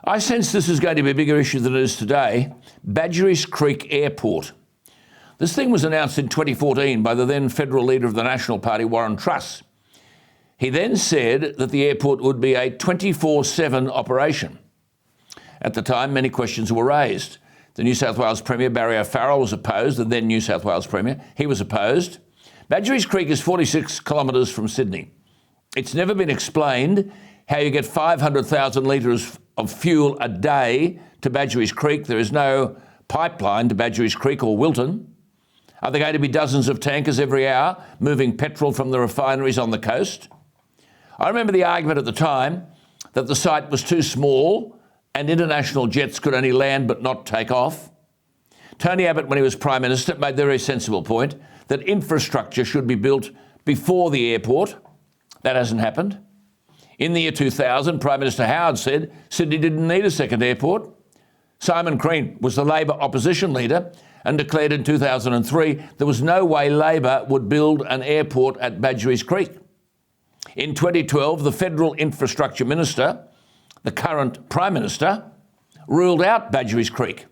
I sense this is going to be a bigger issue than it is today. Badgerys Creek Airport. This thing was announced in 2014 by the then federal leader of the National Party, Warren Truss. He then said that the airport would be a 24/7 operation. At the time, many questions were raised. The New South Wales Premier, Barry O'Farrell, was opposed, the then New South Wales Premier. He was opposed. Badgerys Creek is 46 kilometres from Sydney. It's never been explained how you get 500,000 litres of fuel a day to Badgerys Creek. There is no pipeline to Badgerys Creek or Wilton. Are there going to be dozens of tankers every hour moving petrol from the refineries on the coast? I remember the argument at the time that the site was too small and international jets could only land but not take off. Tony Abbott, when he was Prime Minister, made the very sensible point that infrastructure should be built before the airport. That hasn't happened. In the year 2000, Prime Minister Howard said Sydney didn't need a second airport. Simon Crean was the Labor opposition leader and declared in 2003 there was no way Labor would build an airport at Badgerys Creek. In 2012, the Federal Infrastructure Minister, the current Prime Minister, ruled out Badgerys Creek.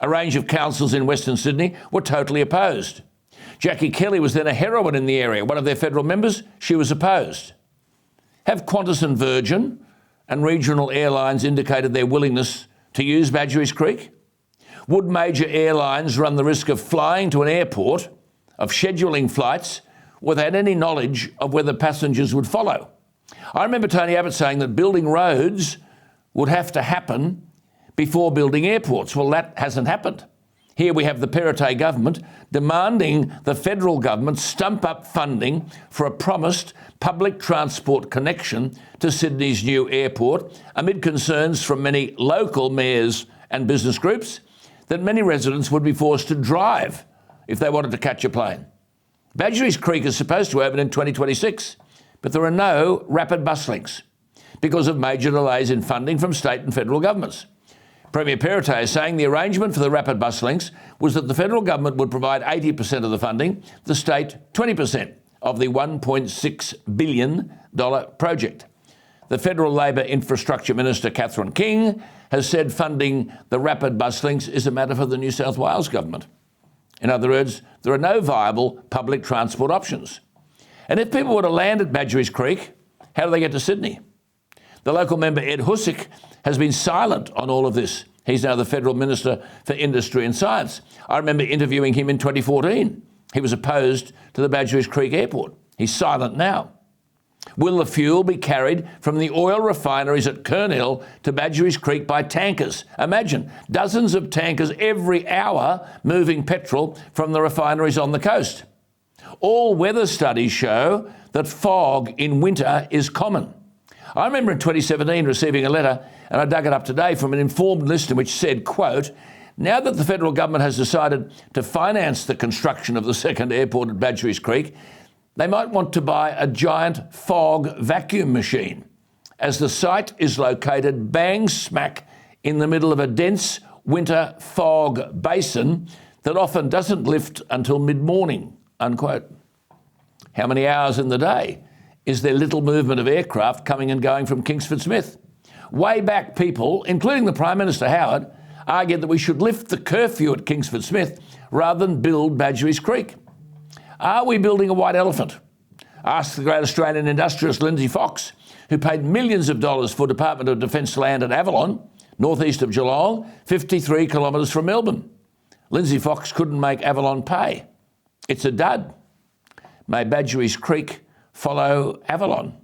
A range of councils in Western Sydney were totally opposed. Jackie Kelly was then a heroine in the area. One of their federal members, she was opposed. Have Qantas and Virgin and regional airlines indicated their willingness to use Badgerys Creek? Would major airlines run the risk of flying to an airport, of scheduling flights, without any knowledge of whether passengers would follow? I remember Tony Abbott saying that building roads would have to happen before building airports. Well, that hasn't happened. Here we have the Perrottet government demanding the federal government stump up funding for a promised public transport connection to Sydney's new airport, amid concerns from many local mayors and business groups that many residents would be forced to drive if they wanted to catch a plane. Badgerys Creek is supposed to open in 2026, but there are no rapid bus links because of major delays in funding from state and federal governments. Premier Perrottet is saying the arrangement for the rapid bus links was that the federal government would provide 80% of the funding, the state 20% of the $1.6 billion project. The Federal Labor Infrastructure Minister, Catherine King, has said funding the rapid bus links is a matter for the New South Wales government. In other words, there are no viable public transport options. And if people were to land at Badgerys Creek, how do they get to Sydney? The local member, Ed Husick, has been silent on all of this. He's now the Federal Minister for Industry and Science. I remember interviewing him in 2014. He was opposed to the Badgerys Creek Airport. He's silent now. Will the fuel be carried from the oil refineries at Kurnell to Badgerys Creek by tankers? Imagine, dozens of tankers every hour moving petrol from the refineries on the coast. All weather studies show that fog in winter is common. I remember in 2017 receiving a letter, and I dug it up today, from an informed listener which said, quote, now that the federal government has decided to finance the construction of the second airport at Badgerys Creek, they might want to buy a giant fog vacuum machine, as the site is located bang smack in the middle of a dense winter fog basin that often doesn't lift until mid-morning, unquote. How many hours in the day is there little movement of aircraft coming and going from Kingsford Smith? Way back, people, including the Prime Minister Howard, argued that we should lift the curfew at Kingsford Smith rather than build Badgerys Creek. Are we building a white elephant? Ask the great Australian industrialist Lindsay Fox, who paid millions of dollars for Department of Defence land at Avalon, northeast of Geelong, 53 kilometres from Melbourne. Lindsay Fox couldn't make Avalon pay. It's a dud. May Badgerys Creek follow Avalon.